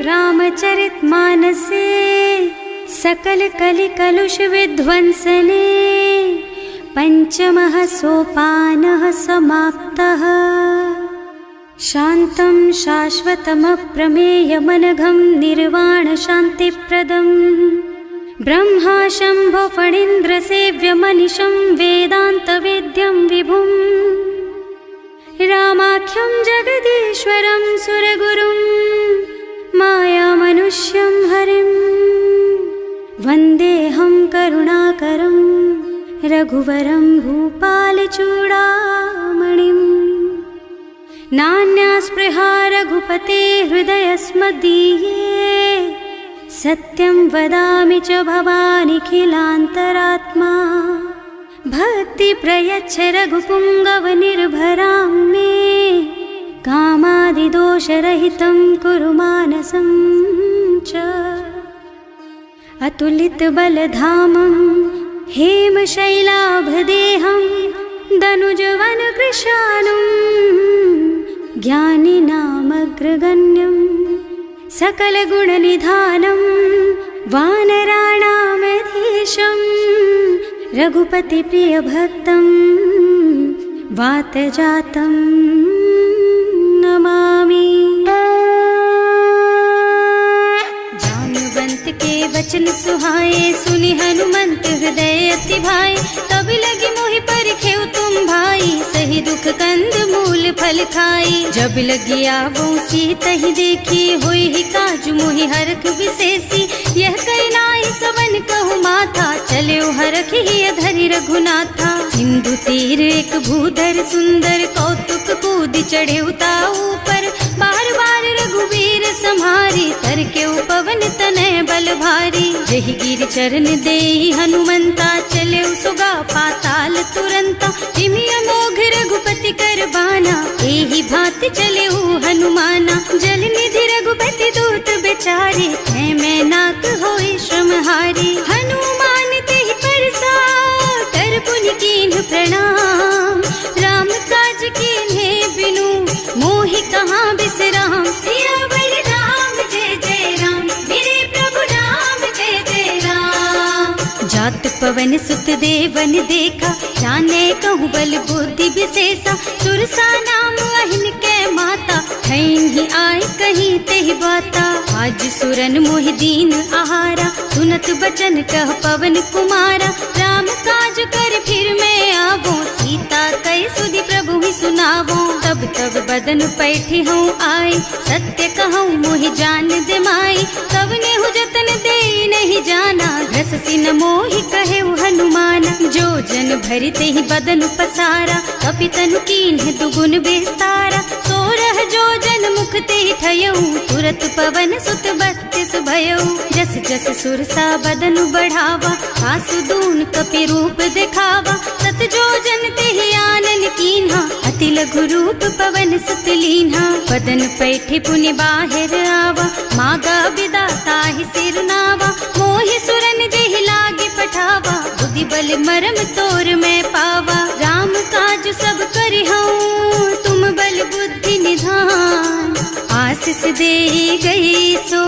रामचरितमानसे सकल कलि कलुष विध्वंसने पंचमः सोपानः समाप्तः। शान्तं शाश्वतमप्रमेयमनघं निर्वाण शान्तिप्रदं ब्रह्मा शम्भो फणीन्द्रसेव्यमनिशं वेदान्तवेद्यं विभुं रामाख्यं जगदीश्वरं सुरगुरुं मायामनुष्यं हरिं वन्देऽहं करुणाकरं रघुवरं भूपालचूडामणिम्। नान्या स्पृहा रघुपते हृदयस्मदीये सत्यं वदामि च भवानिखिलान्तरात्मा। भक्ति प्रयच्छ रघुपुङ्गवनिर्भरां मे कामादिदोषरहितं कुरु मानसं च। अतुलितबलधामं हेमशैलाभदेहं दनुजवनकृशानुं ज्ञानिनामग्रगण्यं सकलगुणनिधानं वानराणामधीशं रघुपतिप्रियभक्तं वातजातं नमामि। जानुवंत के वचन सुहाए सुनि हनुमंत हृदय अति भाए। तब लगी मोहि परिखेउ तुम भाई सही दुख कंद मूल फल खाई। जब लगी आवो सीतहि देखी होई ही काजु मोहि हरख विशेषी। यह कई नाई सवन कहु माथा चले हरख ही धरि रघुनाथा। सिंधु तीर एक भूधर सुंदर कौतुक कूद चढ़े ऊपर। बार बार रघुवीर सम्हारी तर के पवन तनय बल भारी। जहि गिर चरण देहि हनुमंता चले सुगा पाताल तुरंता। जिमि अमोघ रघुपति कर बाना एहि भांति चले हनुमाना। जल निधि रघुपति दूत बेचारे है मैं नाक होई श्रमहारी। हनुमान तेहि परसा कर पुनि कीन्ह प्रणाम। राम काज कीन्हे बिनु मोहि कहाँ बिसराम। सियावर राम जय जय राम मेरे प्रभु राम जय जय राम। जात पवन सुत देवन देखा जाने कहूँ बल बुद्धि विशेषा। सुरसा नाम अहिन के माता खैन ही आए कहीं तेहि बाता। आज सुरन मोहि दीन आहारा सुनत बचन कह पवन कुमारा। राम काज कर फिर मैं आवो सीता कई सुधि प्रभु ही सुनावो। तब तब बदन पैठी हूँ आए सत्य कहूँ मोहि जान दे माई। तब नेहु जतन दे नहीं जाना घस सिन मोहि कहे हनुमाना। जो जन भरि तेहि बदन पसारा कपितनु कीन्ह दुगुन विस्तारा। सोरह जो जन मुख तेहि ठयऊ तुरत पवन सुत बत्तीस भयऊ। जस जस सुरसा बदन बढ़ावा आसु दून कपि रूप दिखावा। सत जो जन तेहि आनन कीन्हा अति लघु रूप पवन सुत लीन्हा। बदन पैठि पुनि बाहिर आवा मागा बिदा ताहि सिर नावा। मोहि सुरन जेहि लागे पठावा बुद्धि बल मरम तोर मैं पावा। राम काज सब करिहूँ तुम बल बुद्धि निधान। आशीष दे गई सो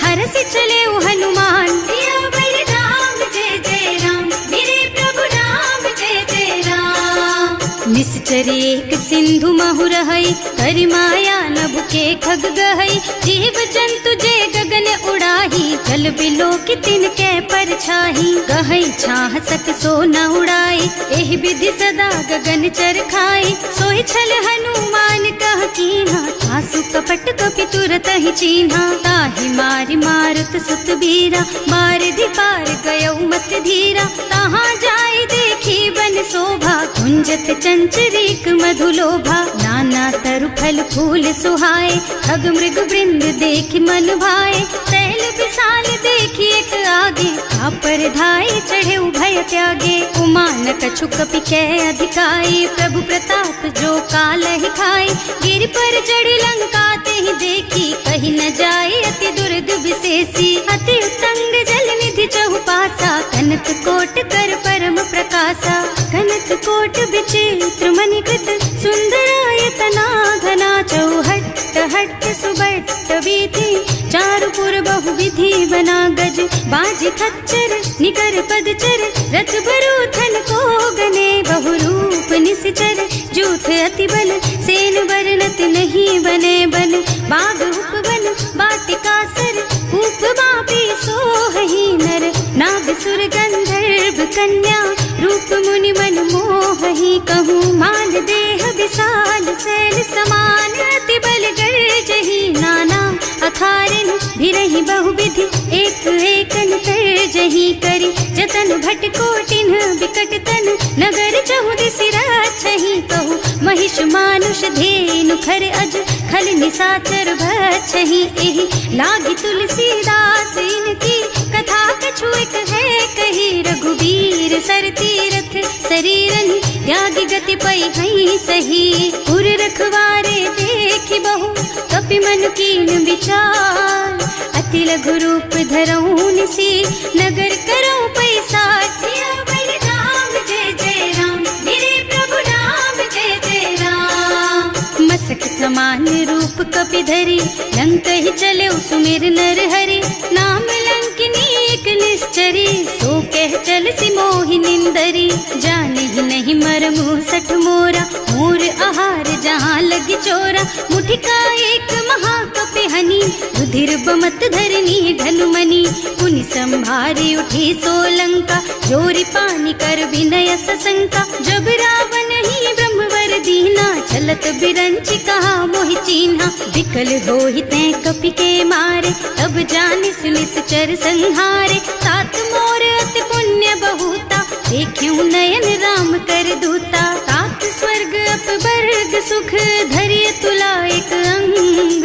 हरस चले हनुमान। सियावर राम जय जय राम मेरे प्रभु राम जय जय राम। निश्चर एक सिंधु महु रहई करि माया नभ के खग गहई। जीव जंतु जे गगन उड़ाही जल बिलो कि तिनके परछाही। गहई छाह सक सो न उड़ाई एहि विधि सदा गगन चर खाई। सोहि छल हनुमान कह कीन्हा आसु कपट कपि तुरत ही चीन्हा। ताहि मारि मारुत सुत बीरा बारिधि पार गयौ मत धीरा। तहाँ जाय देखी बन शोभा कुंजत चंचरीक मधुलोभा। नाना तरु फल फूल सुहाए खग मृग वृंद देखि मन भाए। तैल विशाल देखि एक आगे पर धाय चढ़े भय त्यागे। उमान कछु कपि कै अधिकाई प्रभु प्रताप जो काल ही खाई। गिर पर चढ़ी लंका तेहि देखी कहीं न जाए अति दुर्ग विशेषी। अति उत्तंग जल निधि चहुपासा कनक कोट कर परम प्रकाशा। कनक कोट विचित्र मणिकृत सुंदरायतना घना चौहट्ट हट्ट सुबट बीती, चारु पुर बहुविधि बना गज, बाज खच्चर निकर पदचर, रथ बरूथन को गने, बहुरूप निश्चर जूथ अति बल, सेन बरनत नहीं बने बन, बाग उपवन बाटिका सर, कूप बापी सोहहि नर, नाग सुर गंधर्व कन्या, रूप मुनि मन मोहहि, कहूँ मान देह विशाल शैल समान, अति बल गर्जहि नाना अखारन, भिरहि बहुविधि एक एकन तरजहि करि, जतन भट कोटिन बिकट तन, नगर चहुदिसि राछहि, कहूँ महिष मानुष धेनु खर अज, खल निसाचर भक्षहि, एहि लागी तुलसीदास इनकी, कथा कछु एक है कही, रघुबीर सर तीरथ शरीरनि, त्यागी गति पई हई सही, उर रखवारे देखि बहु, कपि मन कीन विचार, अति लघु रूप धरऊँ निसी, नगर करऊँ पैसार, सियावर राम जय जय राम, मेरे प्रभु राम जय जय राम, मसक समान रूप कपि धरि, लंक ही चले सुमिर नर हरि, नाम लंकिनी एक निश्चरी, सो कह चल सी मोहि निंदरी, जाने ही नहीं मरमु सठ मोरा, मोर आहार जहाँ लग चोरा, मुठिका एक महाकपि हनी, रुधिर बमत धरनी ढलुमनी, पुनि संभारी उठी सोलंका, जोरी पानी कर विनय सशंका, जब रावण ही ब्रह्मवर दीना, चलत बिरंचि कहा मोहि चीन्हा, विकल होहि तै कपि के मारे, तब जानि निश्चर संहारे, तात मोर अति पुण्य बहुता, देखियो नयन राम कर दूता, तात स्वर्ग अपवर्ग सुख, धरिय तुला एक अंग,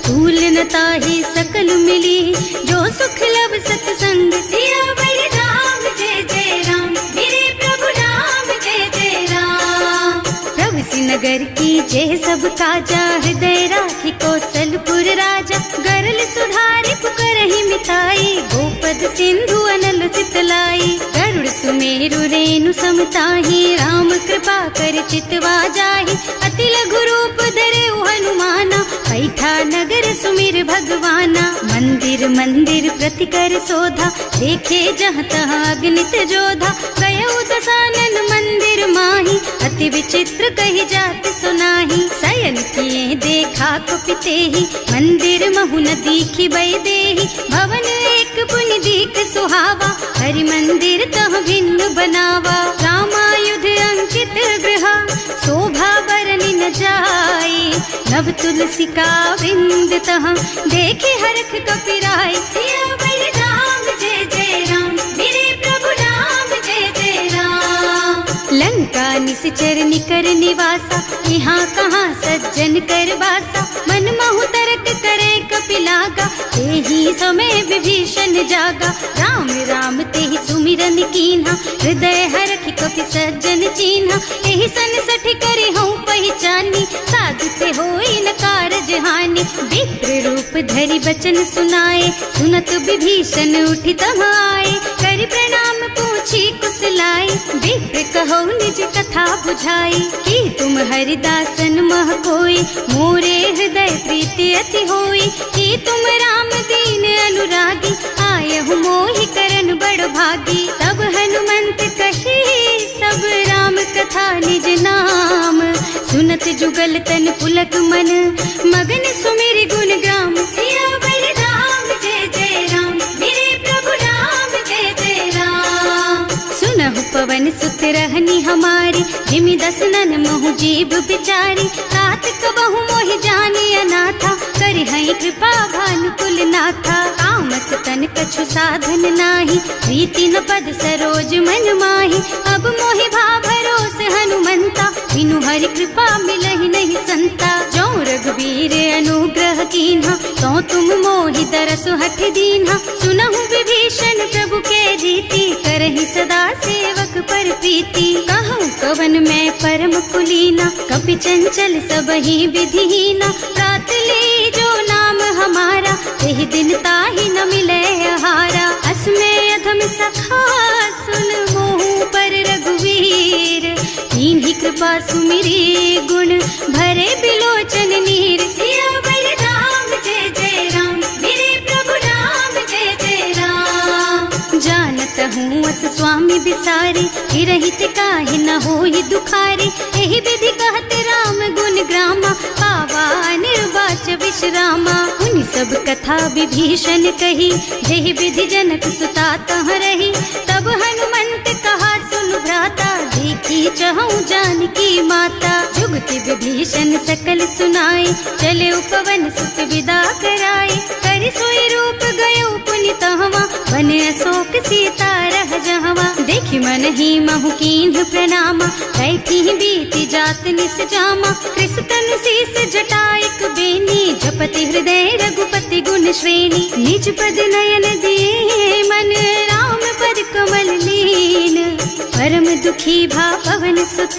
तूल न ताहि सकल मिली, जो सुख लब सतसंग, सियावर राम जय जय राम, मेरे प्रभु राम जय जय राम, प्रभु नगर की जय सब काजा, हृदय राखी कौशलपुर राजा, गरल सुधारि पुकारहि मिताई, गोपद सिंधु अनल चितलाई, गरुड़ सुमेरु रेणु समताहि, राम कृपा कर चितवा जाहि, अति लघु रूप धरे हनुमाना, बैठा नगर सुमिर भगवाना, मंदिर मंदिर प्रति कर शोधा, देखे जहाँ तहाँ अगणित जोधा, गयो दसानन मंदिर माही, अति विचित्र कही जात सुनाही, शयन किए देखा कुपिते ही, मंदिर महु न दीखी बई देही, भवन एक पुनि दीख सुहावा, हरि मंदिर तह भिन्न बनावा, रामायुध अंकित गृह, शोभा बरनि न जाई, नव तुलसी का बिंद तह, देखे हरख कपिराई, सियावर राम जय जय राम, मेरे प्रभु राम जय जय राम, लंका निश्चर निकर निवासा, यहाँ कहाँ सज्जन कर वासा, मन महु तरक करे कपिलागा, तेहि समय विभीषण जागा, राम राम तेहि सुमिरन कीन्हा, हृदय हरखि कपि सज्जन चीन्हा, एहि सन सठि करि हऊँ पहिचानी, साधु ते होई न कारज हानि, विप्र रूप धरि बचन सुनाए, सुनत विभीषण उठि तहाँ आए, करि प्रणाम पूछी कुशलाई, विप्र कहो निज कथा बुझाई, कि तुम हरिदासन मह कोई, मोरे हृदय प्रीति अति होई, कि तुम राम दीन अनुरागी, आयहु मोहि करन बड़ भागी, तब हनुमंत कही सब राम कथा निज नाम, सुनत जुगल तन पुलक मन, मगन सुमिर गुण ग्राम, सियावर राम जय जय राम, मेरे प्रभु राम जय जय राम, सुनहु पवन सुत रहनी हमारी, जिमि दसनन महु जीव बिचारी, तात कबहु मोहि जानी अनाथा, करिहई कृपा भानुकुल नाथा, तामस तन कछु साधन नाही, प्रीति न पद सरोज मन माही, अब मोहि भाव भरोस हनुमंता, बिनु हरि कृपा मिलहि नहीं संता, जो रघुबीर अनुग्रह कीन्हा, तो तुम मोहि दरसु हठ दीन्हा, सुनहु विभीषण प्रभु के रीति, करहि सदा सेवक पर प्रीति, कहूँ कवन मैं परम कुलीना, कपि चंचल सबहि विधिहीना, रात ले जो नाम हमारा, तेहि दिन ताहि न मिले आहारा, असमय अधम सखा सुन मोहु पर रघुवीर, कीन्ही कृपा सुमिरी गुण भरे बिलोचन नीर, सियावर रहुअस स्वामी बिसारी, रहित काहे न होई दुखारी। एहि विधि कहत राम गुण ग्रामा, पावा निर्वाच विश्रामा। उन सब कथा विभीषण कही, जेहि विधि जनक सुता तह रही। तब हनुमंत कहा सुन भ्राता, देखी चहु जानकी माता। जुगति विभीषण सकल सुनाए, चले उपवन सुत विदा कराए। कर सोई रूप गयो पुनि तहवा, बन अशोक सीता रह जहवा। देखि मन ही महु कीन्ह प्रणामा, कैथी बीति जात निस जामा। कृष तनु शीस जटायक बेनी, जपति हृदय रघुपति गुण श्रेणी। निज पद नयन दिए मन, राम पद कमल लीन। परम दुखी भा पवन सुत,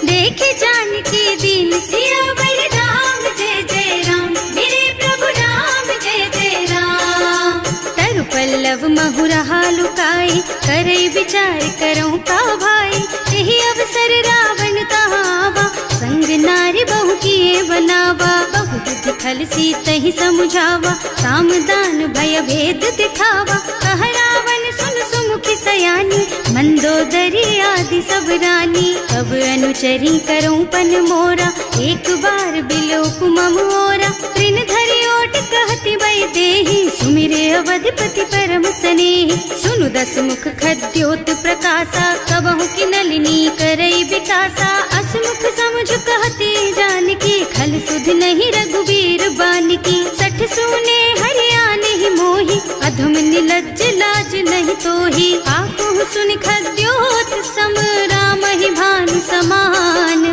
देखे जानकी दीन। सियावर राम जय जय राम, मेरे प्रभु राम जय जय राम। तरु पल्लव महुरहा लुकाई, करई विचार करऊं का भाई। यही अवसर रावण तहावा, संग नारी बहु किए बनावा। बहु बुद्धि खल सीतहि समुझावा, काम दान भय भेद दिखावा। कह रावण सुन सुमुखी सयानी, मंदोदरी आदि सब रानी। अब अनुचरी करऊं पन मोरा, एक बार बिलोक मम ओरा। तृण धरि ओट कहति वै देहि, सुमिरे अवधिपति परम स्नेहि। सुनु दस मुख खद्योत प्रकाशा, कबहु की नलिनी करई विकासा। असमुख समुझ कहती जानकी, खल सुध नहीं रघुबीर बानकी। सठ सूने हरियाणा ही मोही, अधम निलज्ज लाज नहीं तोही। आकुह सुन खद्योत सम, राम ही भानु समान।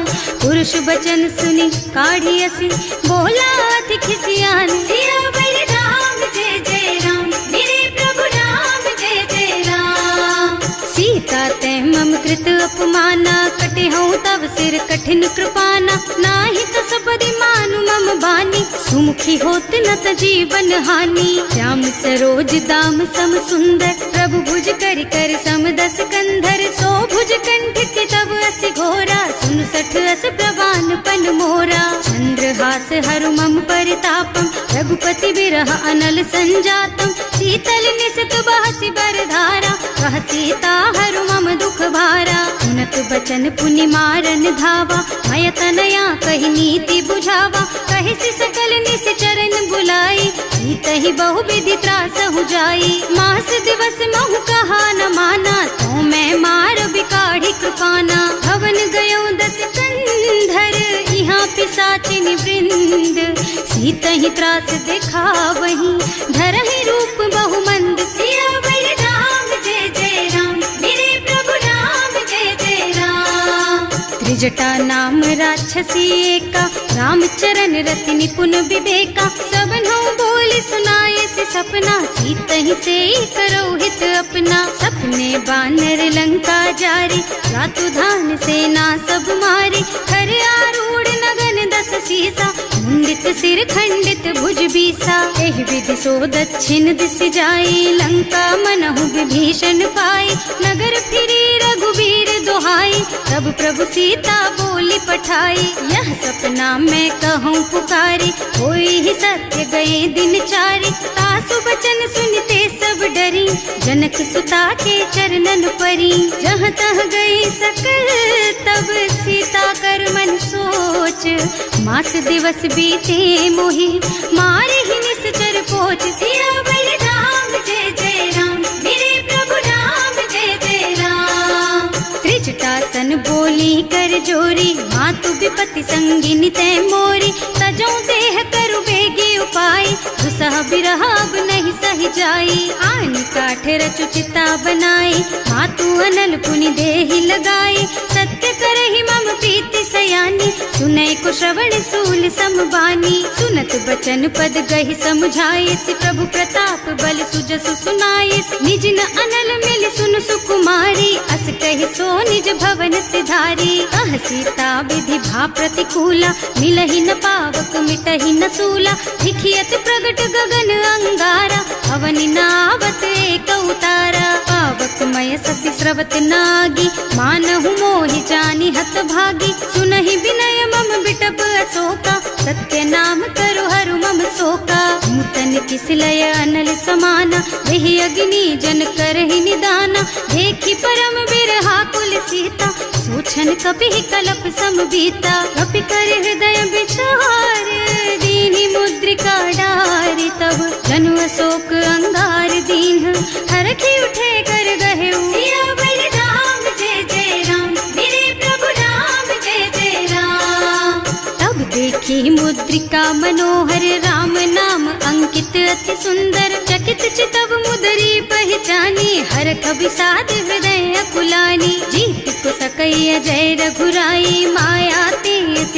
पुरुष बचन सुनि काढ़ी असी, बोला अति खिसियान। सियावर राम जय जय राम, मेरे प्रभु राम जय जय राम। सीता तै मम कृत अपमाना, कटे हूँ तव सिर कठिन कृपाना। नाही त सबदि मानु मम बानी, सुमुखी होत न त जीवन हानि। श्याम सरोज दाम सम सुंदर, प्रभु भुज कर कर सम दस कंधर। सो भुज कंठ के तब अस घोरा, सुन सठ अस प्रवान पन मोरा। चंद्रहास हरु मम परितापम, रघुपति बिरह अनल संजातम। शीतल निसत बहसि बरधारा, कह सीता हरु मम दुख भारा। सुनत बचन पुनि मारन धावा, मय तनया कहि नीति बुझावा। कहि सि सकल निस चरण बुलाई, सीतहि बहु विधि त्रासहु जाई। मास दिवस महु कहा न माना, तो मैं मार बिकाढ़ी कृपाना। भवन गयो दस कंधर, यहाँ पिशाचिनी वृंद। सीतहि त्रास दिखावहीं, धरहि रूप बहु मंद। सियावर राम जय जय राम, मेरे प्रभु राम जय जय राम। त्रिजटा नाम राक्षसी एका, राम चरण रति निपुण विवेका। सबनों बोल सुनाए से सपना, सीतहि से करो हित अपना। सपने बानर लंका जारी, रातु धान सेना सब मारी। खर आरूढ़ नगन दस सीसा, मुंडित सिर खंडित भुज बीसा। एहि विधि सो दक्षिण दिस जाई, लंका मनहु विभीषण पाई। नगर फिरी रघुबीर दुहाई, तब प्रभु सीता बोली पठाई। यह सपना मैं कहूँ पुकारी, होई ही सत्य गए दिन चारि। तासु बचन सुनते सब डरी, जनक सुता के चरणन परी। जहाँ तह गई सकल तब सीता कर मन सोच। मास दिवस बीते मोहि, मारे ही निश्चर पोच। सियावर राम जय जय राम, मेरे प्रभु राम जय जय राम। त्रिजटा सन बोली कर जोरी, मातु विपति संगिनी तै मोरी। तजो देह करु बेगी उपाय, दुसह बिरह अब नहीं सही जाई। आन काठ रचु चिता बनाई, मातु अनल पुनि देहि लगाई। सत्य करहि मम प्रीति सयानी, सुनै को श्रवण सूल समबानी। सुनत बचन पद गहि समझाइस, प्रभु प्रताप बल सुजसु सुनाइस। निज न अनल मिल सुन सुकुमारी, अस कहि सो निज भवन सिधारी। कह सीता विधि भा प्रतिकूला, मिलहि न पावक मिटहि न सूला। लिखियत प्रगट गगन अंगारा, अवनि नावत एक उतारा। पावक मय ससि स्रवत नागी, मानहु मोहि जानि हत भागी। सुनहि विनय मम बिटप अशोका, सत्य नाम करु हरु मम शोका। नूतन किसलय अनल समाना, वही अग्नि जन करहि निदाना। देखी परम बिरहा कुल सीता, सोचन कपि कलप सम बीता। कपि कर हृदय विचार, दीनी मुद्रिका डारी। तब जनु अशोक अंगार दीन, हरखी उठे कर गहे सियावर राम जय जय राम, मेरे प्रभु राम जय जय राम। तब देखी मुद्रिका मनोहर, राम नाम अंकित अति सुंदर। चकित चितव मुदरी पहचानी, हरख विषाद हृदय अकुलानी। जीत को सकैया जय रघुराई, माया ते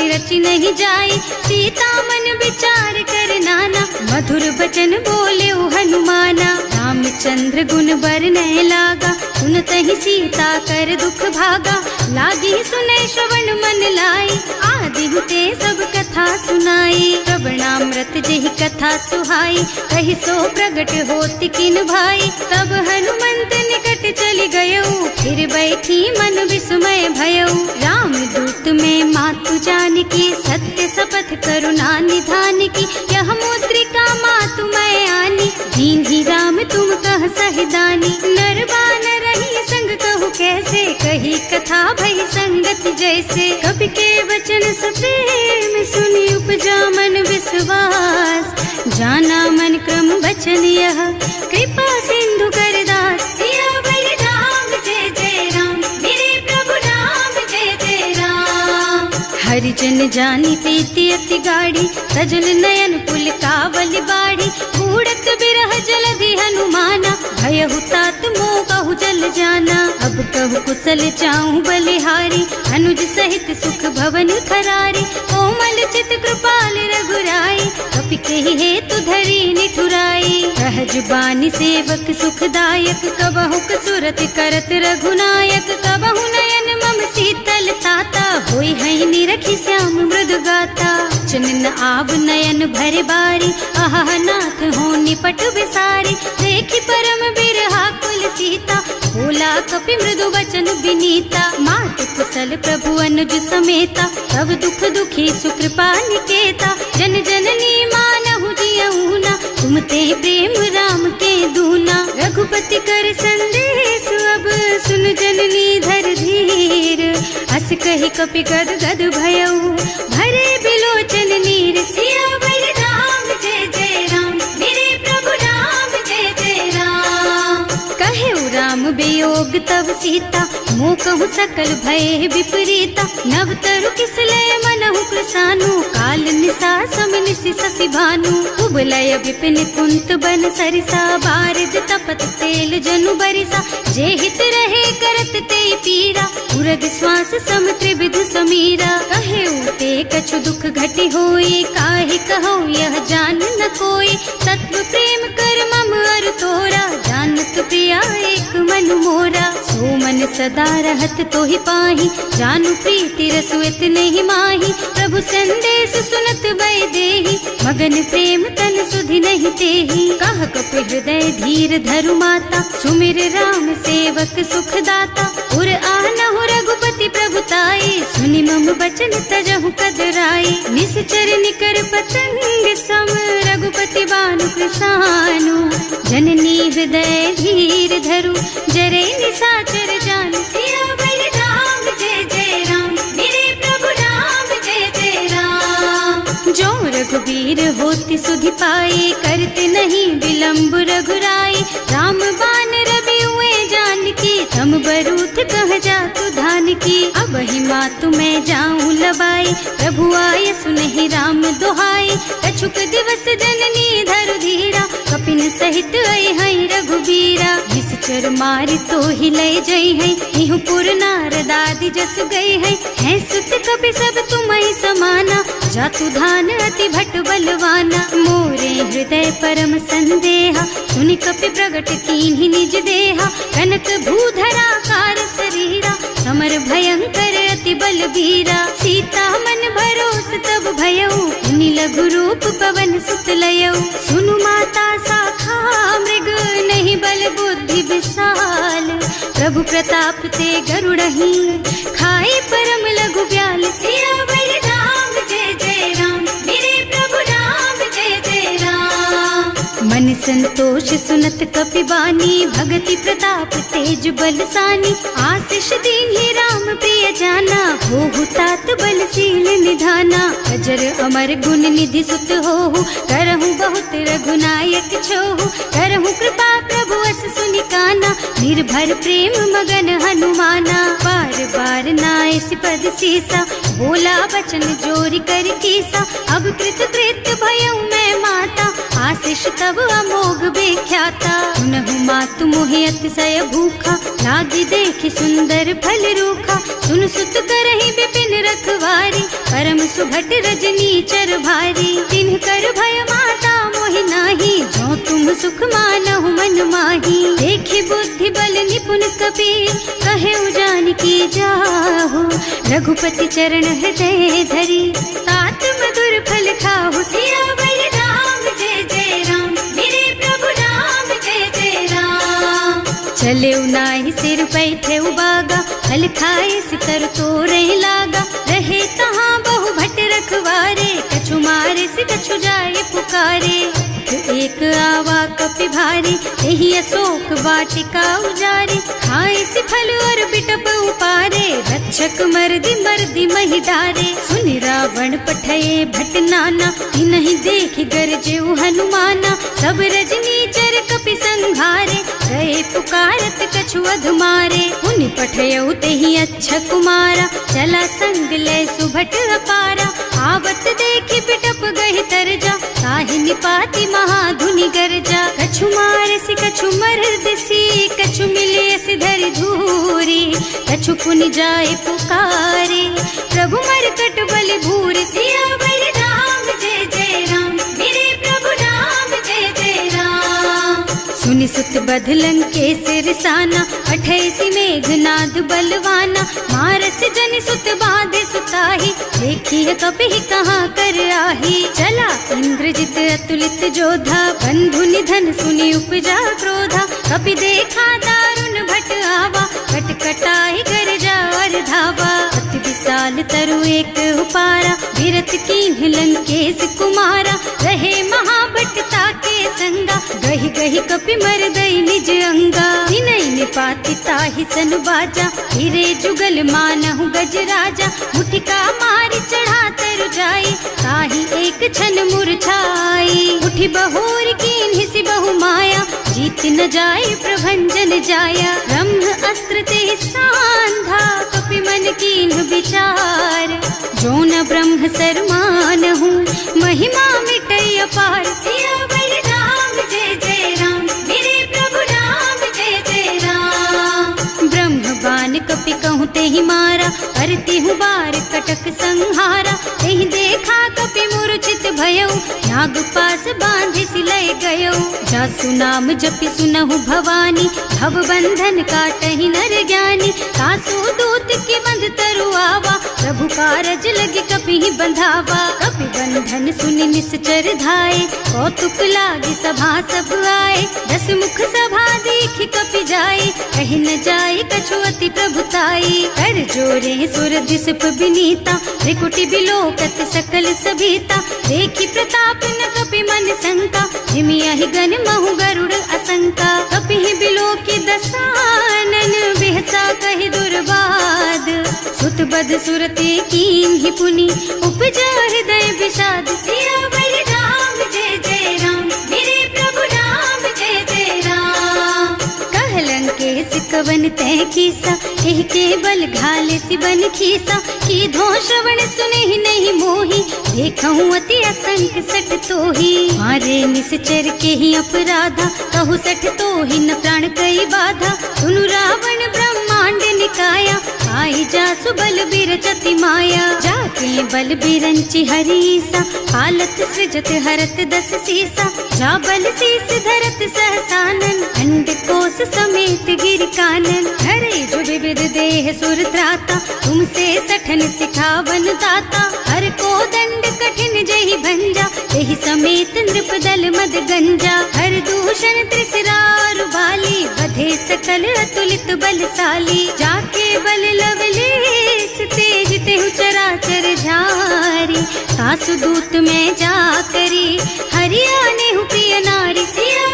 रचि नहीं जाई। सीता मन विचार कर नाना, मधुर बचन बोले हनुमाना। रामचंद्र गुण बरनय लागा, सुनतहि सीता कर दुख भागा। लागी सुनै श्रवण मन लाई, आदि हुते सब कथा सुनाई। श्रवणामृत जेहि कथा सुहाई, कहि सो प्रगट होति किन भाई। तब हनुमंत निकट चली गयऊ, फिर बैठी मन विस्मय भयऊ। राम दूत में मातु जानकी, सत्य शपथ करुणा निधान की। यह मुद्रिका मातु मैं आनी, दीन्ही राम तुम कह सहिदानी। नरबान रही संग कहु कैसे, कही कथा भई संगति जैसे। कवि के वचन सप्रेम सुनि उपजा मन विश्वास। जाना मन क्रम वचन यह, कृपा सिंधु कर दास। सियावर राम जय जय राम, मेरे प्रभु राम जय जय राम। हरिजन जानी प्रीति अति गाढ़ी, सजल नयन पुल कावल बाढ़ी। बूढ़त बिरह जलधि हनुमाना, भयहु तात मोह कहु जल जाना। अब कहु कुशल चाहूं बलिहारी, अनुज सहित सुख भवन खरारी। कोमल चित कृपाल रघुराई, कपि कहि हेतु धरी निठुराई। सहज बानी सेवक सुखदायक, कबहु सुरत करत रघुनायक। कबहु नयन मम शीतल ताता, होई है निरखी श्याम मृदु गाता। चनन आव नयन भरे बारी, आहा नाथ हो निपट बिसारी। देखी परम बिरहा कुल सीता, बोला कपि मृदु वचन विनीता। मात कुशल प्रभु अनुज समेता, तब दुख दुखी सुकृपा निकेता। जन जननी मानहु जियऊ ना, तुम ते प्रेम राम के दूना। रघुपति कर संदेश अब सुन जननी धर धीर। अस कहि कपि गद गद भयऊ, भरे बिलोचन नीर। सियावर राम जय जय राम, मेरे प्रभु राम जय जय राम। कहे राम वियोग तब सीता, मोह कहु सकल भय विपरीता। नव तरु किसलय मनहु कृसानु, काल निसा सम निशि शशि भानु। उबलय विपिन कुंत बन सरिसा, बारिज तपत तेल जनु बरिसा। जे हित रहे करत ते पीरा, उरग श्वास सम त्रिविध समीरा। कहे ते कछु दुख घटी होई, काहे कहो यह जान न कोई। तत्व प्रेम कर मम अर तोरा, जानत प्रिया एक मन मोरा। सो मन सदा रहत तोहि पाही, जानु प्रीति रसु इतने ही माही। प्रभु संदेश सुनत वै देही, मगन प्रेम तन सुधि नहीं तेही। कह कपि हृदय धीर धरु माता, सुमिर राम सेवक सुखदाता। उर आनहु रघुपति प्रभुताई, सुनि मम बचन तजहु कदराई। निश्चर निकर पतंग सम, रघुपति बानु कृसानु। जननी हृदय धीर धरु, जरे निशाचर जानु। सियावर राम जय जय राम, मेरे प्रभु राम जय जय राम। जो रघुबीर होति सुधि पाई, करते नहीं विलम्ब रघुराई। राम बान रवि हुए जानकी, तम बरूथ कह जातु धान की। अब ही मातु मैं जाऊं लबाई, प्रभु आय सुनहि राम दुहाई। कछुक दिवस जननी धरु धीरा, कपिन सहित आई है रघुबीरा। निश्चर मारि तो ही लय जई है, इहु पुर नारद आदि जस गई है। हैं सुत कपि सब तुम्हि समाना, जातु धान अति भट बलवाना। मोरे हृदय परम संदेहा, सुनि कपि प्रगट कीन्हि निज देहा। कनक भूधरा कार शरीरा, समर भयंकर अति बलबीरा। सीता मन भरोस तब भयऊ, मुनि लघु रूप पवन सुत लयऊ। सुनु माता शाखा मृग, नहीं बल बुद्धि विशाल। प्रभु प्रताप ते गरुड़हि, खाई परम लघु ब्याल। सियावर राम जय जय राम, मेरे प्रभु राम जय जय राम। संतोष सुनत कपिबानी, भगति प्रताप तेज बलसानी। आशीष दीन्हि राम प्रिय जाना, होहु तात बलशील निधाना। अजर अमर गुण निधि सुत होहु, करहु बहुत रघुनायक छोहु। करहु कृपा प्रभु अस सुनि काना, निर्भर प्रेम मगन हनुमाना। बार बार नाइस पद सीसा, बोला बचन जोरी कर कीसा। अब कृत कृत भयउ मैं माता, आशीष तब अमोघ बेख्याता। सुनहु मातु मोहि अतिशय भूखा, लागी देखि सुंदर फल रूखा। सुन सुत करहि विपिन रखवारी, परम सुभट रजनी चर भारी। तिन्ह कर भय माता मोहि नाही, जो तुम सुख मानहु मन माही। देखि बुद्धि बल निपुण कपि, कहे जानकी जाहु। रघुपति चरण हृदय धरी, तात मधुर फल खाहु। सियावर राम जय जय राम, मेरे प्रभु राम जय जय राम। चले नाहि सिर बैठे बागा, फल खाए सितर तोरे लागा। रहे तहाँ बहु भट रखवारे, कछु मारे से कछु जाए पुकारे। एक आवा कपि भारी, यही अशोक वाटिका उजारी। खाए से फल और बिटप उपारे, रक्षक मर्दी मर्दी महि डारे। सुनि रावण पठये भट नाना, नहीं देखि गरजेउ हनुमाना। सब रजनी चर कपि संघारे, गए पुकारत कछु अधमारे। उनि पठयउ तेहि अच्छा कुमारा, चला संग ले सुभट अपारा। आवत देखि बिटप गहि तरजा, ताहि निपाति महाधुनि गरजा। कछु मारसि कछु मरदसी, कछु मिलेसि धरि धूरी। कछु पुनि जाए पुकारे, प्रभु मरकट बल भूरि। सियावर राम जय जय राम, मेरे प्रभु राम जय जय राम। सुनि सुत बध लंकेश रिसाना, पठैसि मेघनाद बलवाना। मारस जन सुत बाधे सुताही, देखिए कपि कहाँ कर आही। चला इंद्रजित अतुलित जोधा, बंधु निधन सुनि उपजा क्रोधा। कपि देखा दारुण भट आवा, कटकटाई गरजा और धावा। अति विशाल तरु एक उपारा, विरत कीन्ह लंकेश कुमारा। रहे महाभट ताके संगा, गहि गहि कपि मर गई निज अंगा। विनय निपाति ताहि सन बाजा, फिरे जुगल मानहु गज राजा। मुठिका मारि चढ़ा तरु जाई, ताहि एक छन मुरझाई। उठि बहोर कीन्हि सि बहु माया, जीत न जाए प्रभंजन जाया। ब्रह्म अस्त्र ते सांधा, कपि मन कीन्ह विचार। जो न ब्रह्म सर मानहु, महिमा मिटै अपार। सियावर राम जय जय राम, मेरे प्रभु राम जय जय राम। ब्रह्म बान कपि कहूँ तेहि मारा, करती हूँ बार कटक संहारा। तेहि देखा कपि मूर्छित भयउ, नाग पास बांधि सिलय गयउ। जासु नाम जपि सुनहु भवानी, भव बंधन काटहि नर ज्ञानी। तासु दूत की बंध तरु आवा, प्रभु कारज लगे कपि बंधावा। कपि बंधन सुनि निश्चर धाये, कौतुक लागे सभा सब आए। 10 मुख सभा देखि कपि जाए, कहि न जाए कछु अति प्रभुताई। कर जोरे सुर दिसप विनीता, त्रिकुटि बिलोकत सकल सभीता। देखि प्रताप न कपि मन शंका, हिमियहि गण महु गरुड़ असंका। कपि बिलोकि दसानन, बिहसा कहि दुर्बाद। सुत बद सुरते कीन्हि पुनि, उपजा हृदय विषाद। सियावर राम जय जय राम, मेरे प्रभु राम जय जय राम। कह लंकेश कवन तै कीसा, एहि के बल घाले सि बन खीसा। कीधो श्रवण सुनेहि नहीं मोही, देखहु अति असंख सठ तोही। मारे निश्चर के ही अपराधा, कहु सठ तोहि न प्राण कई बाधा। सुनु रावण ब्रह्मांड निकाया, आई जासु बल बिरचति माया। जाके बल बिरंचि हरीसा, हालत सृजत हरत 10 सीसा। जा बल शीस धरत सहसानन, अंड कोस समेत गिर कानन। हरे जो विविध देह सुर त्राता, तुमसे सठन सिखावन दाता। हर को दंड कठिन जहि भंजा, तेहि समेत नृप दल मद गंजा। हर दूषण त्रिसरारु बाली, बधे सकल अतुलित बलशाली। जाके बल लवलेस तेज तेहु चराचर झारी। सासु दूत में जा करी, हरियाणे हु प्रिय नारी। सिया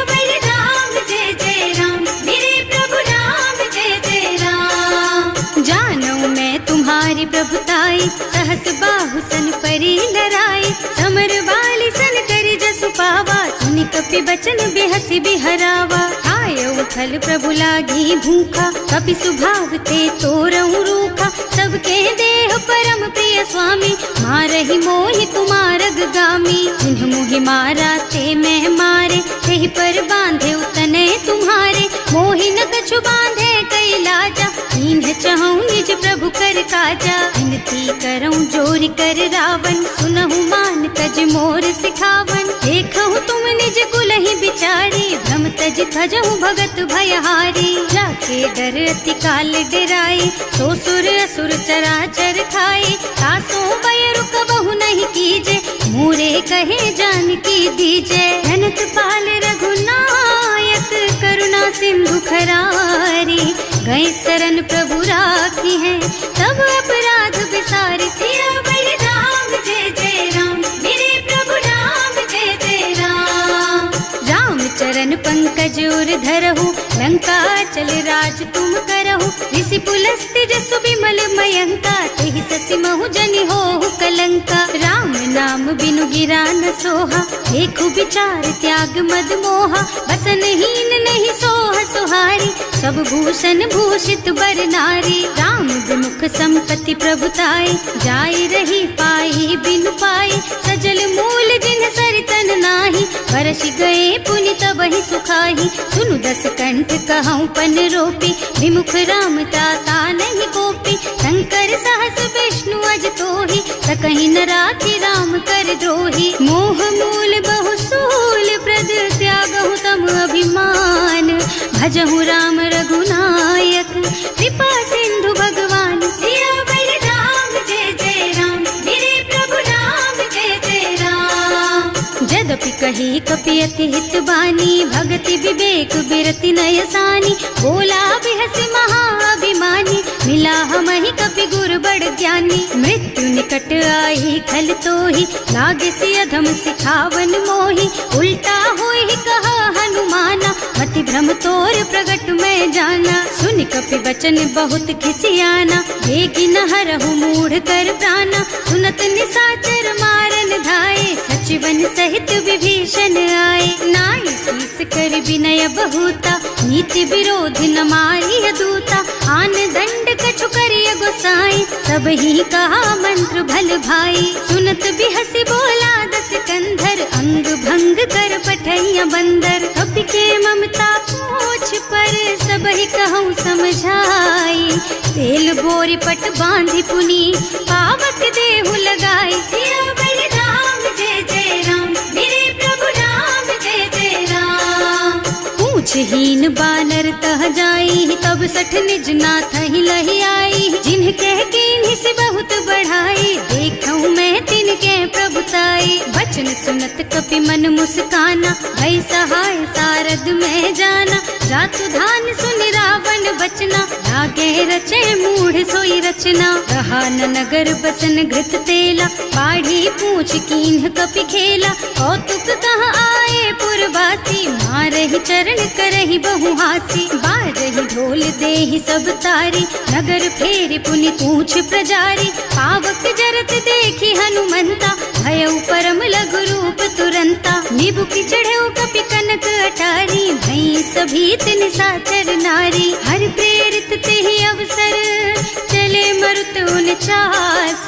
बस बाहु सन परी लराए, समर बाली सन करी जसु पावा, सुनि कपि बचन बेहसी बिहरावा। आयऊ फल प्रभु लागी भूखा, कपि सुभाव ते तोरऊ रूखा, सबके देह परम प्रिय स्वामी, मारहि मोहि कुमारग गामी। जिन्ह मोहि मारा ते मैं मारे, तेहि पर बांधे उतने तुम्हारे, मोहि न कछु बांधे कई लाजा, इन्ह चहु निज प्रभु कर काजा। विनती करऊं जोरि कर रावण, सुनहु मान तज मोर सिखावन। देखहु तुम निज कुलहि बिचारी, भ्रम तज थजहु भगत भयहारी। जाके डर अति काल डराए, सो सुर असुर चराचर खाए। तासो भय रुक बहु नहीं कीजे, मोरे कहे जानकी दीजे। जनत पाल रघुनायक, करुणा सिंधु खरारी। गए शरण प्रभु राखी है, तब अपराध बिसारी। सियावर राम जय जय राम, मेरे प्रभु राम जय जय राम। राम चरण पंकज उर धरहु, लंका चल राज तुम करहु। ऋषि पुलस्त्य जसु बिमल मयंका, तेहि ससि महु जनि होहु कलंका। राम नाम बिनु गिरा न सोहा, देखु विचार त्याग मद मोहा। बसन हीन नहीं सोह सुहारी, सब भूषण भूषित बर नारी। राम विमुख संपत्ति प्रभुताई, जाई रही पाई बिनु पाई। सजल मूल जिन सरितन नाही, बरस गए पुनि तबहि सुखाही। सुनु दस कंठ कहऊँ पन रोपी, विमुख राम ताता नहीं कोपी। शंकर सहस विष्णु अज तोहि, सकहि न राखि राम कर द्रोही। मोह मूल बहु सूल प्रद, त्यागहु तम अभिमान। भजहु राम रघुनायक, कृपा सिंधु भगवान। सियावर राम जय जय राम, मेरे प्रभु राम जय जय राम। जदपि कही कपि अति हित बानी, भगति विवेक बिरति नय सानी। बोला बिहसि महाअभिमानी, मिला हमहि कपि गुर बड़ ज्ञानी। मृत्यु निकट आई खल तोहि, लागे सि अधम सिखावन मोहि। उल्टा होई कहा हनुमाना, मति भ्रम तोर प्रगट मैं जाना। सुनि कपि बचन बहुत खिसियाना, बेगी न हरहु मूढ़ कर प्राणा। सुनत निशाचर मारन धाये, सचिवन सहित विभीषण आए। नाई शीस कर विनय बहुता, नीति विरोध न मारिय दूता। आन दंड कछु करिय गोसाई, सब ही कहा मंत्र भल भाई। सुनत बिहसि बोला दस कंधर, अंग भंग कर पठैया बंदर। कपि के ममता पूछ पर, सब ही कहूँ समझाई। तेल बोरी पट बांधि पुनी, पावक देहु लगाई। सियावर राम जय जय राम, मेरे प्रभु राम जय जय राम। पूछहीन बानर तह जाई, तब सठ निज नाथ ही लही आई। जिन्ह कह कीन्हि से बहुत बढ़ाई, देखऊँ मैं तिनके प्रभुताई। वचन सुनत कपि मन मुस्काना, भई सहाय सारद में जाना। जातु धान सुनि रावण बचना, लागे रचे मूढ़ सोई रचना। रहा न नगर बसन घृत तेला, बाढ़ी पूछ कीन्ह कपि खेला। कौतुक कह आए पुरवासी, मारहि चरण करहि बहु हासी। बारहि ढोल देहि सब तारी, नगर फेरि पुनि पूछ प्रजारी। पावक जरत देखि हनुमंता, भयउ परम लघु रूप तुरंता। निबुकि चढ़ऊ कपि कनक अटारी, भई सभीत निशाचर नारी। हर प्रेरित तेहि अवसर, चले मरुत उनचास।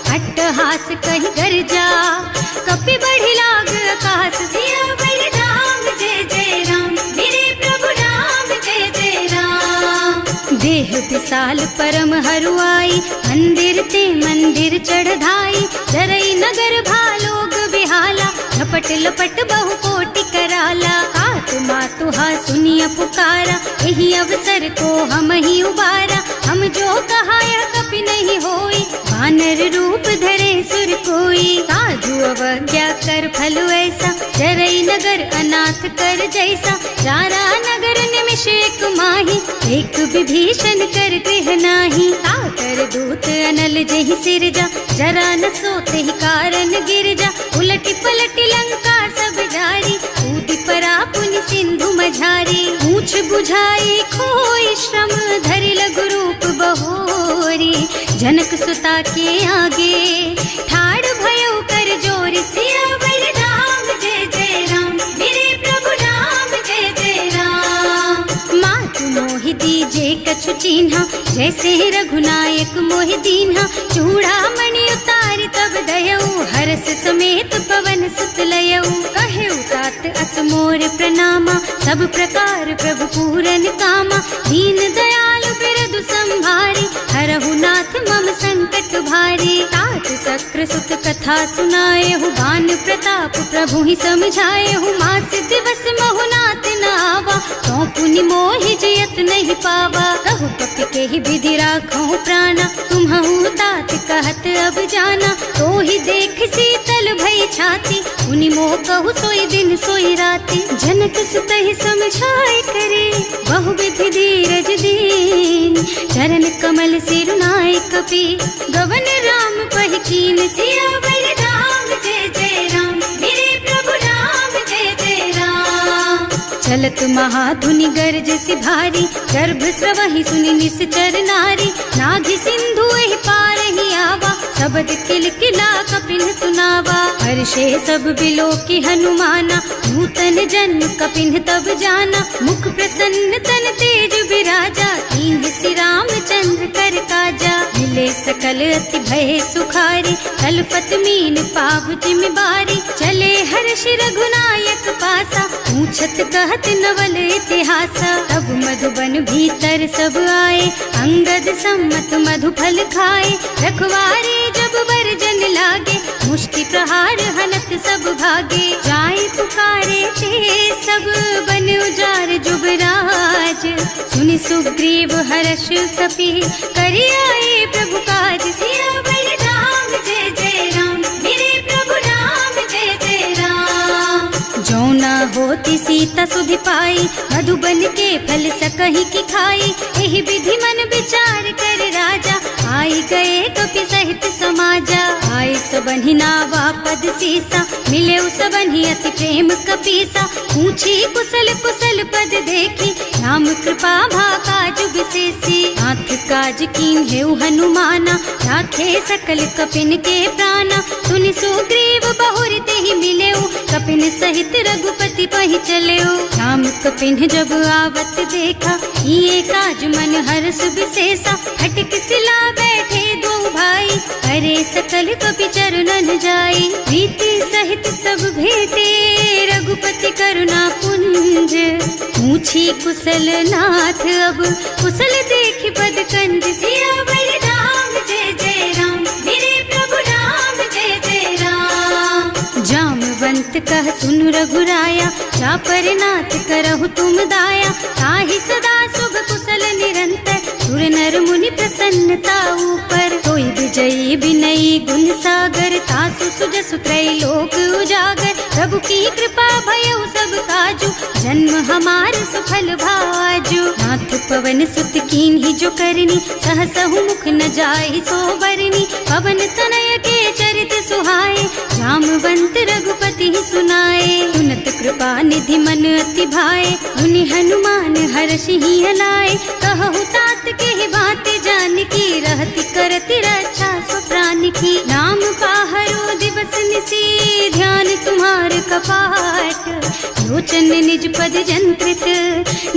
अट्टहास कहि गर्जा, कपि बढ़ि लाग आकाश। सियावर राम जय जय राम, मेरे प्रभु राम जय जय राम। देह विशाल परम हरुआई, मंदिर ते मंदिर चढ़धाई। जरई नगर भालोग बिहाला, झपट लपट बहु कोटि कराला। आत्मा तुहा सुनिय पुकारा, यही अवसर को हम ही उबारा। हम जो कहा यह कपि नहीं होई, वानर रूप धरे सुर कोई। साधु अवज्ञा कर फल ऐसा, जरई नगर अनाथ कर जैसा। जारा नगर निमिष एक माही, एक विभीषण कर गृह नाही। ताकर दूत अनल जहि सिरजा, जरा न सोते ही कारण गिर जा। उलटी पलटी लंका सब जारी, कूदि परा पुनि सिंधु मझारी। पूछ बुझाई खोई श्रम, धरि लघु रूप बहोरी। जनक सुता के आगे ठाड़ भयो कर जोर सियावर राम जय जय राम, मेरे प्रभु राम जय जय राम। मातु मोहि दीजे कछु चिन्हा, जैसे रघुनायक मोहि दीन्हा। चूड़ामणि उतारि तब दयऊ, हरस समेत पवन सुत लयऊ। कहेऊ तात अस मोर प्रणामा, सब प्रकार प्रभु पूरन कामा। दीन दयालु बिरदु संभारी, हरहु नाथ मम संकट भारी। तात सक्र सुत कथा सुनाएहु, बान प्रताप प्रभु ही समझाएहु। मास दिवस महु नाथ न आवा, तो पुनि मोहि जयत नहीं पावा। कहु कपि के ही विधि राखहु प्राणा, तुम्हु तात कहत अब जाना। तो ही देख शीतल भई छाती, उनि मोह कहु सोई दिन सोई राती। जनक सुत ही समझाए करे, बहु विधि धीरज दीन। चरण कमल सिरुनाए कपि, गवन राम पहि कीन। सियावर राम जय जय राम, मेरे प्रभु राम जय जय राम। चलत महाधुनि गरज सि भारी, गर्भ स्रवहि सुनि निश्चर नारी। नाभि सिंधु एहि पार ही आवा, शब्द किलकिला कपिन सुनावा। हर्षे सब बिलो की हनुमाना, नूतन जन्म कपिन तब जाना। मुख प्रसन्न तन तेज विराजा, कीन्ह श्री रामचंद्र कर काजा। मिले सकल अति भय सुखारी, कलपत मीन पाव जिम बारी। चले हर्ष रघुनायक पासा, पूछत कहत नवल इतिहासा। तब मधुबन भीतर सब आए, अंगद सम्मत मधु फल खाए। रखवारे जब बरजन लागे, मुष्टि प्रहार हनत सब भागे। जाए पुकारे ते सब, बन उजार जुबराज। सुनि सुग्रीव हर्ष कपि, करि आए प्रभु काज। सियावर राम जय जय राम, मेरे प्रभु राम जय जय राम। जो न होती सीता सुधि पाई, मधुबन के फल सकहि की खाई। एहि विधि मन विचार कर राजा, आई गए कपि सहित समाजा। आए सबन्हि नावा पद सीसा, मिले सबन्हि अति प्रेम कपीसा। पूछी कुशल कुशल पद देखी, राम कृपा भाका जुग सेसी। नाथ काज कीन्हेउ हनुमाना, राखे सकल कपिन के प्राणा। सुनि सुग्रीव बहुर तेहि मिलेउ, कपिन सहित रघुपति पहि चलेउ। राम कपिन जब आवत देखा, ये काज मन हर्ष विशेषा। हटिक सिला बैठे दो भाई, अरे सकल कपि चरणन जाई। प्रीति सहित सब भेटे, रघुपति करुणा पुंज। पूछी कुशल नाथ अब, कुशल देखि पद कंज। सियावर राम जय जय राम, मेरे प्रभु राम जय जय राम। जामवंत कह सुनु रघुराया, चापर नाथ करहु तुम दाया। ताहि सदा शुभ कुशल निरंतर, सुर नर मुनि प्रसन्नता ऊपर। कोई विजयी विनयी गुण सागर, तासु सुजसु त्रैलोक उजागर। प्रभु की कृपा भयउ सब काजू, जन्म हमार सुफल भाजू। नाथ पवन सुत कीन्ही जो करनी, सहसहु मुख न जाहि सो बरनी। पवन तनय के चरित सुहाए, जामवंत रघुपति सुनाए। सुनत कृपा निधि मन अति भाए, मुनि हनुमान हर्षि हलाए। कहु तात के बात जानकी, रहति करति रक्षा सो प्राण की। नाम पाहरो दिवस निसी, ध्यान तुम्हार कपाट। लोचन निज पद जंत्रित,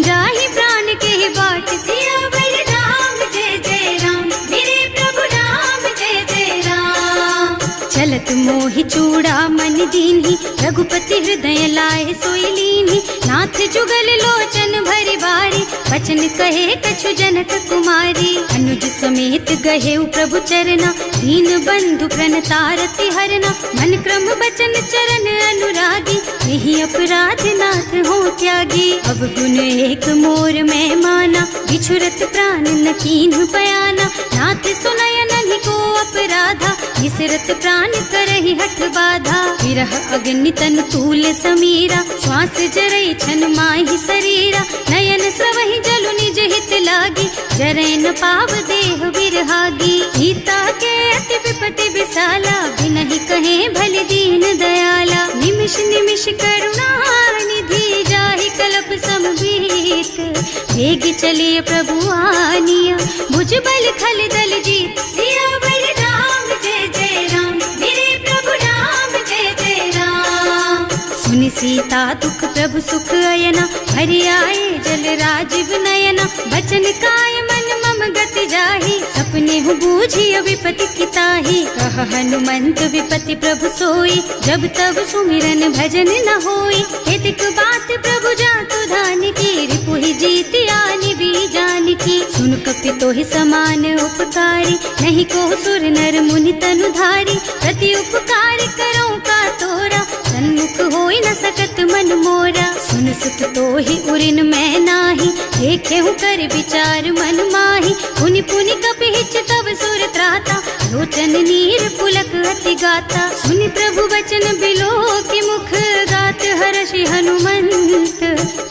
जाहि प्राण के बाट। सियावर राम जय जय राम, मेरे प्रभु राम जय जय राम। चलत मोहि चूड़ामणि दीन्ही, रघुपति हृदय लाए सोई लीन्ही। नाथ जुगल लोचन भरि बारी, बचन कहे कछु जनक कुमारी। अनुज समेत गहेउ प्रभु चरना, दीन बंधु प्रणतारति हरना। मन क्रम बचन चरण अनुरागी, यही अपराध नाथ हो त्यागी। अब गुण एक मोर मैं माना, बिछुरत प्राण न कीन्ह बयाना। नाथ सुनय नन्हि को अपराधा, निसरत प्राण करहि हठ बाधा। विरह अग्नि तन तूल समीरा, श्वास जरई छन माहि शरीरा। नयन स्रवहि जलु निज हित लागी, जरै न पाव देह बिरहागी। सीता के अति विपति विशाला, बिनहि कहे भले दीन दयाला। निमिष निमिष करुणा निधि, जाहि कलप समभीत। वेग चलिए प्रभु आनिया, भुज बल खल दल जीत। सियावर राम जय जय सुनि सीता दुख प्रभु सुख अयना, हरि आए जल राजीव नयना। बचन काय मन मम गति जाहि, सपने हूँ बूझिय विपति किताहि। कह हनुमंत विपति प्रभु सोई, जब तब सुमिरन भजन न होई। हेतिक बात प्रभु जातु धान की, रिपुहि जीति आनि बीजान की। सुन कपि तोहि समान उपकारी, नहीं को सुर नर मुनि तनु धारी। प्रति उपकार करो का तोरा, सन्मुख होई न सकत मन मोरा। सुन सुत तोहि उरिन मैं नाही, देखे हूँ कर विचार मन माही। पुनि पुनि कपि हिच तब सुर त्राता, लोचन नीर पुलक अति गाता। सुनि प्रभु बचन बिलो की मुख, गात हर्षि हनुमंत।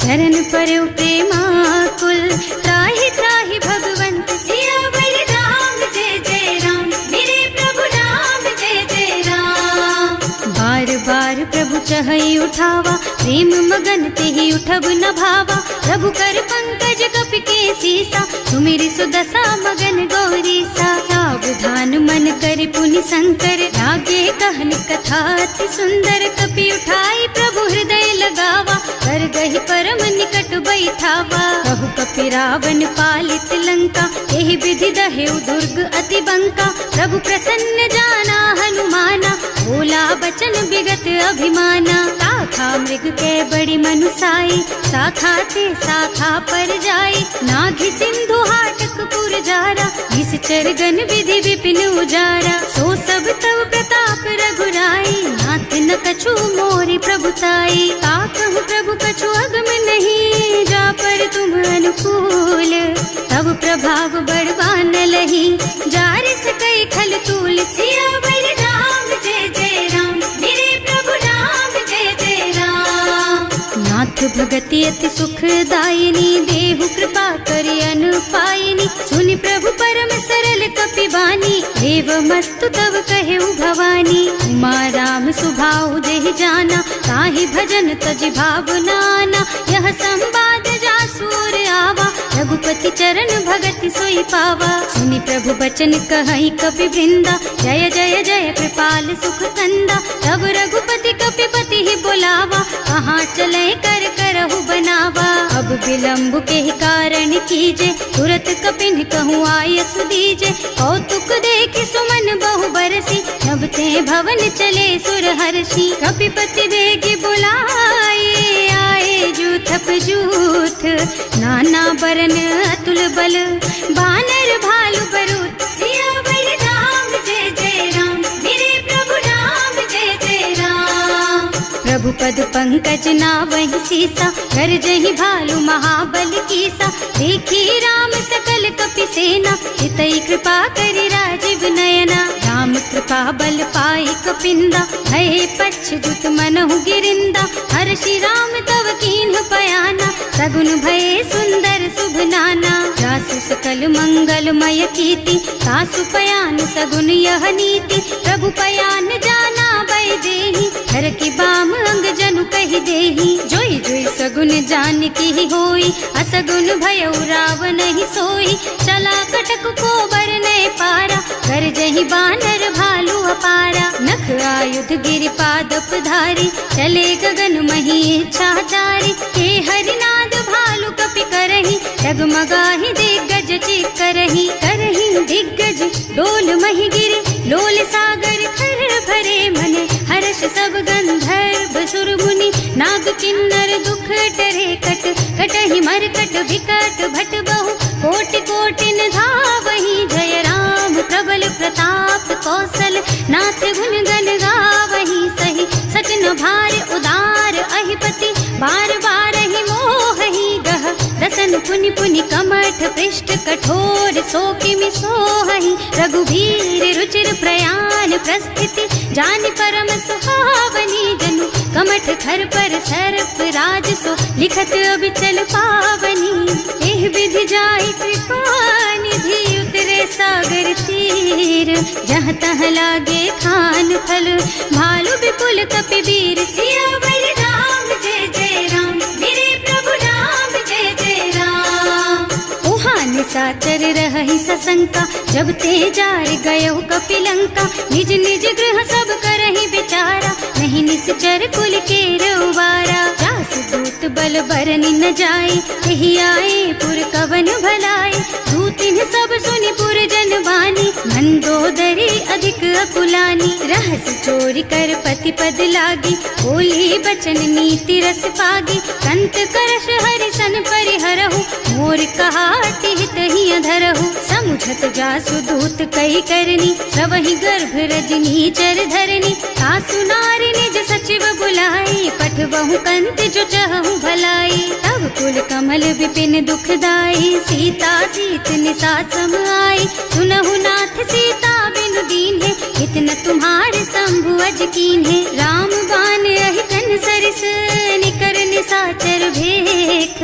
चरण परउ प्रेमाकुल, त्राहि त्राहि भगवंत। सियावर राम जय जय राम, मेरे प्रभु राम जय जय राम। बार बार प्रभु चहई उठावा, प्रेम मगन तेहि उठब न भावा। प्रभु कर पंकज कपि के सीसा, सुमिरि सुदशा मगन गौरीसा। सावधान मन कर पुनि शंकर, लागे कहन कथा अति सुंदर। कपि उठाई प्रभु हृदय लगावा, कर गहि परम निकट बैठावा। कहु कपि रावण पालित लंका, एहि विधि दहेउ दुर्ग अति बंका। प्रभु प्रसन्न जाना हनुमाना, बोला बचन विगत अभिमाना। शाखा मृग के बड़ी मनुसाई, शाखा ते शाखा पर जाई। नाघि सिंधु हाटक पुर जारा, निश्चर गण विधि विपिन उजारा। सो सब तव प्रताप रघुराई, नाथ न कछु मोरि प्रभुताई। का कहु प्रभु कछु अगम नहीं, जा पर तुम अनुकूल। तब प्रभाव बड़वान लही, जार सकई खल तूल। सियावर राम जय जय राम, मेरे प्रभु राम जय जय राम। नाथ भगति अति सुखदायिनी, देहु कृपा करि अनुपायिनी। सुनि प्रभु परम सरल कपि बानी, एवमस्तु तव कहेउ भवानी। उमा राम सुभाउ जेहि जाना, ताहि भजन तजि भावनाना। यह संवाद जासु और आवा, रघुपति चरण भगति सोई पावा। सुनि प्रभु बचन कहई कपि वृंदा, जय जय जय कृपाल सुख कंदा। तब रघुपति कपिपति ही बोलावा, कहाँ चले कर करहु बनावा। अब विलम्ब के कारण कीजे, तुरत कपिन कहूँ आयसु दीजे। कौतुक देखि सुमन बहु बरसी, नभ ते भवन चले सुर हर्षि। कपिपति बेगी बुलाए, आए जूथप जूथ। नाना बरन अतुल बल, बानर भालु बरूथ। सियावर राम जय जय राम, मेरे प्रभु राम जय जय राम। प्रभु पद पंकज नावहि सीसा, कर जहि भालु महाबल कीसा। देखी राम सकल कपि सेना, हितई कृपा करि राजीव नयना। राम कृपा बल पाई कपिंदा, भय पच्छ्युत मनहु गिरिंदा। हर्षि राम तव कीन्ह पयाना, सगुन भये सुंदर शुभ नाना। जासु सकल मंगलमय कीर्ति, तासु पयान सगुन यह नीति। प्रभु पयान जाना भय देहि, हर की बाम अंग जनु कहि देहि। जोई जोई सगुन जान की होई, असगुन भयउ रावण ही सोई। चला कटक को बरने पारा, कर जहि बानर भालु अपारा। नख आयुध गिरि पादप धारी, चले गगन मही इच्छा जारी। हे हरिनाद भालु कपि करहि, डगमगाहि दिग्गज चित करहि। करहि दिग्गज डोल मही गिरि, लोल सागर खर भरे मन। हर्ष सब गंधर्व सुर मुनि, नाग किन्नर दुख डरे कट। कटहि मरकट विकट भट बहु, कोटि कोटिन धावहि। जय राम प्रबल प्रताप कौशल, नाथ गुण गण गावहि। सही सचन भार उदार अहिपति, बार बार ही मोहि गह। रसन पुनि पुनि कमठ पृष्ठ, कठोर सो किमि सोहहि। रघुवीर रुचिर प्रयाण प्रस्थिति, जानि परम सुहावनी। जनु कमठ खर पर सर्प राज सो, लिखत अबिचल पावनी। एह विधि जाहि कृपा निधि, उतरे सागर तीर। जहाँ तहाँ लागे खान फल, भालु विपुल कपि वीर। सियावर राम जय जय राम, मेरे प्रभु राम जय जय राम। उहाँ निशाचर रही सशंका, जब ते जार गयो कपिलंका। निज निज गृह सब करहि विचारा, नहीं निश्चर कुल के उबारा। जासु दूत बल बरनि न जाए, यही आए पुर कवन भलाए। दूतिन सब सुनि पुर जन बानी, मंदोदरी अधिक अकुलानी। रहस चोरी कर पति पद लागी, बोली बचन नीति रस पागी। कंत करश हरि सन परिहरहु, मोर कहाति हित ही अधरहु। समुझत जासु दूत कही करनी, सबहि गर्भ रजनी चर धरनी। सासु नारी निज सचिव बुलाई, पठवहु कंत जो चहु भलाई। तब कुल कमल विपिन दुखदाई, सीता सीत निसा सम आई। सुनहु नाथ सीता बिनु दीन्हे, इतना तुम्हारे शंभु अज कीन्हे। राम बान अहितन सरिस, निकर निसाचर भेख।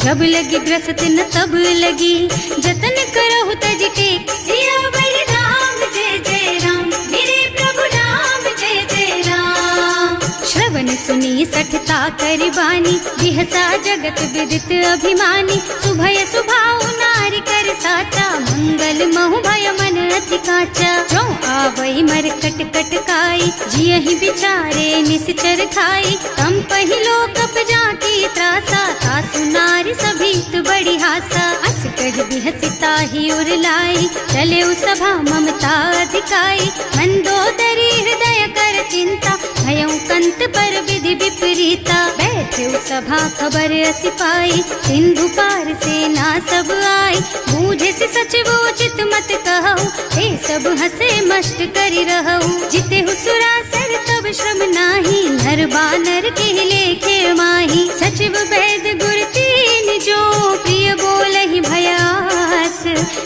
जब लगी ग्रसत न तब लगी, जतन करहु तज टेक। सियावर राम जय जय राम, मेरे प्रभु राम जय जय राम। श्रवण सुनी सठता करि बानी, बिहसा जगत विदित अभिमानी। सुभय सुभाउ नारी कर साचा, मंगल महु भय मन अति काचा। जो आवई मरकट कटकाई, जियहि बिचारे निश्चर खाई। तम पहिलो कप जाकी त्रासा, सासु नारी सभीत बड़ी हासा। अस कह बिहसिता ही उर लाई, चले सभा ममता अधिकाई। मंदोदरी हृदय कर चिंता, भयउ कंत पर विधि विपरीता। बैठे सभा खबर असी पाई, सिंधु पार सेना सब आई। बूझे से सचिव उचित मत कहु, हे सब हसे मस्त करि रहु। जिते सुरासर तब श्रम नाही, नर बानर के लेखे माही। सचिव वैद गुर तीन जो, प्रिय बोलहि भयास।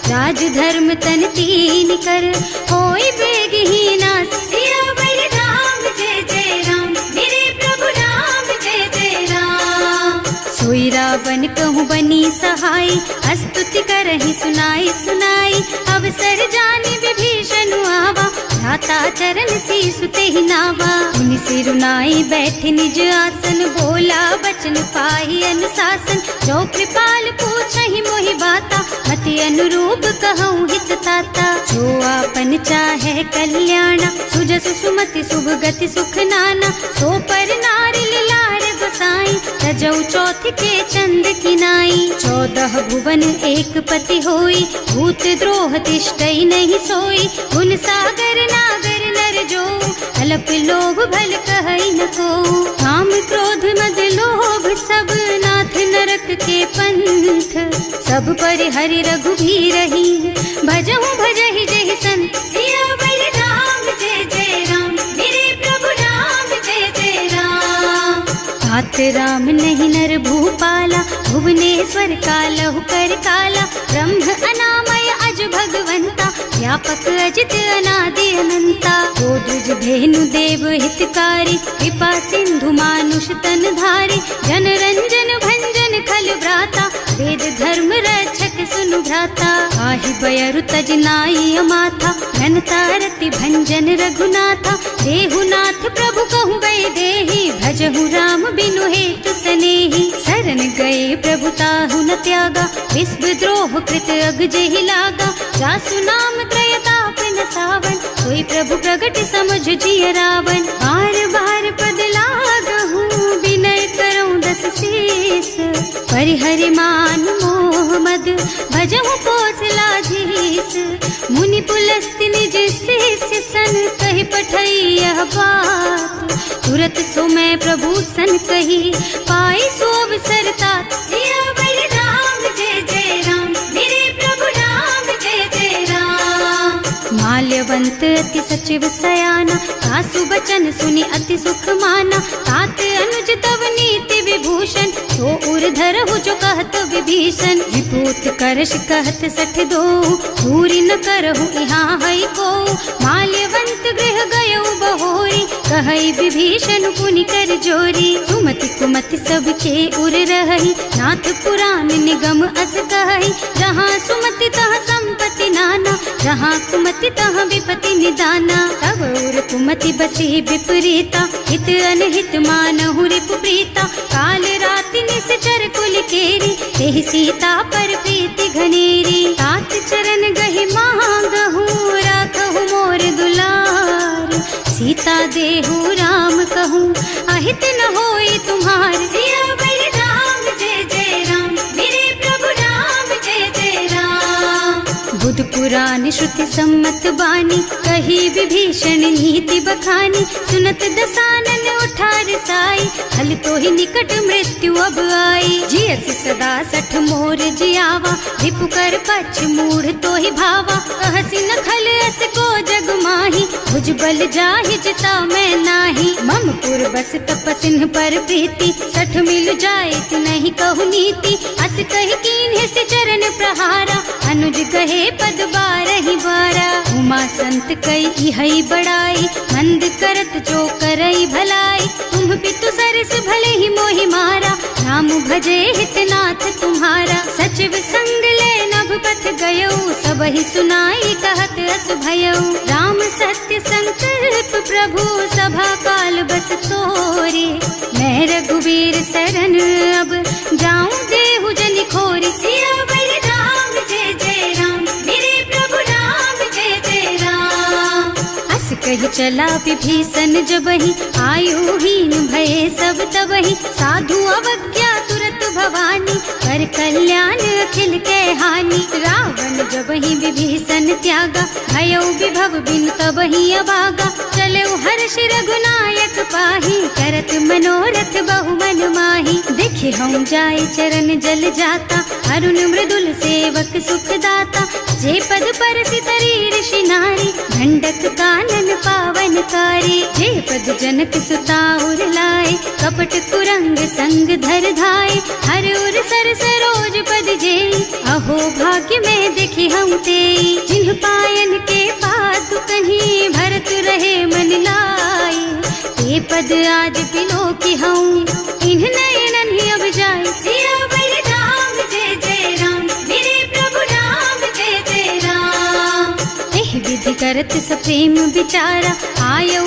राज धर्म तन तीन कर, होई बेगहि नास। सियावर राम जय जय राम, मेरे प्रभु राम जय जय राम। सोई रावण कहूँ बनी सहाय, स्तुति करहि सुनाई सुनाई। अवसर जानि विभीषण आवा, भ्राता चरण सीसु तेहि नावा। मुनि सिरुनाई बैठे निज आसन, बोला बचन पाहि अनुशासन। जो कृपाल पूछहि मोहि बाता, मति अनुरूप कहूँ हित ताता। जो आपन चाहे कल्याणा, सुजसु सुमति शुभ गति सुख नाना। सो पर नारी लार गोसाई, तजौ चौथ के चंद किनाई। 14 भुवन एक पति होई, भूत द्रोह तिष्ठई नहीं सोई। गुण सागर नागर नर जो, अल्प लोभ भल कहई न को। काम क्रोध मद लोभ सब, नाथ नरक के पंथ। सब पर हरि रघुबीरहि, भजहु भजहि जहि संत। सियावर राम जय जय राम, मेरे प्रभु राम जय जय राम। तात राम नहीं नर भूपाला, भुवनेश्वर कालहु कर काला। ब्रह्म अनामय अज भगवंता, व्यापक अजित अनादि अनंता। गोदुज धेनु देव हितकारी, कृपा सिंधु मानुष तन धारी। जन रंजन भंजन खल भ्राता, वेद धर्म रक्षक सुनु भ्राता। आहि बयरु तज नाई अमाथा, घनता रति भंजन रघुनाथा। देहुनाथ प्रभु कहु गए देहि, भजहु राम बिनु हेतु सनेहि। शरण गए प्रभु ताहु न त्यागा, विश्व द्रोह कृत अग जेहि लागा। जासु नाम त्रय ताप न सावन, कोई प्रभु प्रगट समझ जिय रावण। बार बार पद लागहु, विनय करऊं दस शीस। परिहरि मान मोह मद, भजहु कौशलाधीश। मुनि पुलस्त्य निज शिष्य सन, कहि पठई यह बात। तुरत सो मैं प्रभु सन कही, पाई सो अवसर तात। सियावर राम जय जय राम, मेरे प्रभु राम जय जय राम। माल्यवंत अति सचिव सयाना, सासु बचन सुनि अति सुख माना। तात अनुज तव नीति विभूषण, सो उर धरहु जो कहत विभीषण। विपूत करश कहत सठ दो, दूरी न करहु यहाँ हई को। माल्यवंत गृह गयो बहोरी, कहई विभीषण पुनि कर जोरी। सुमति कुमति सबके उर रही, नाथ पुराण निगम अस कहई। जहाँ सुमति तहाँ संपत्ति नाना, जहाँ कुमति तहाँ विपति निदाना। तब उर कुमति बसी विपरीता, हित अनहित मानहु रिपु प्रीता। काल राति निश्चर कुल केरी, तेहि सीता पर प्रीति घनेरी। तात सहित न होई तुम्हार। सियावर राम जय जय राम, मेरे प्रभु राम जय जय राम। बुध पुराण श्रुति सम्मत बानी, कही विभीषण नीति बखानी। सुनत दसानन उठार साई, हल तो ही निकट मृत्यु अब आई। जियस सदा सठ मोर जियावा, रिपु कर पछ मूढ़ तो ही भावा। कहसी न खल अस को जग माही, भुज बल जाहि जिता मैं नाही। मम पुर बस तपसिन पर प्रीति, सठ मिल जाए तु नहीं कहु नीति। अस कहि कीन्हे से चरण प्रहारा, अनुज कहे पद बारहि बारा। उमा संत कई इहै बड़ाई, मंद करत जो करई भलाई। तुम पितु सरस भले ही मोहि मारा, नाम भजे हितनाथ तुम्हारा। सचिव संग ले नभ पथ गयो, सबहि सुनाई कहत अस भयो। राम सत्य संकल्प प्रभु, सभा काल बस तोरे। मैं रघुवीर शरण अब, जाऊं देहु जनि खोरी। सियावर राम जय जय राम, मेरे प्रभु राम जय जय राम। अस कहि चला विभीषण जबहि, आयुहीन भये सब तबहि। साधु अवज्ञा तुरत भवानी, कर कल्याण अखिल के हानि। रावण जबहि विभीषण त्यागा, भयो विभव बिनु तबहि अभागा। चलऊ हर्ष रघुनायक पाहि, करत मनोरथ बहु मन माहि। देखे हम जाय चरण जल जाता, अरुण मृदुल सेवक सुख दाता। जे पद परसि तरी ऋषि नारी, ढंडक कानन पावन कारी। जे पद जनक सुता उर लाए, कपट कुरंग संग धर धाय। हर उर सर सरोज पद जेई, अहो भाग्य में देखी हम तेई। जिन्ह पायन के पादु कहीं, भरत रहे मन लाई। ते पद आज बिलो की हूँ, इन्ह नयनन ही अब जाए। सियावर राम जय जय राम, मेरे प्रभु राम जय जय राम। एह विधि करत सप्रेम विचारा, आयौ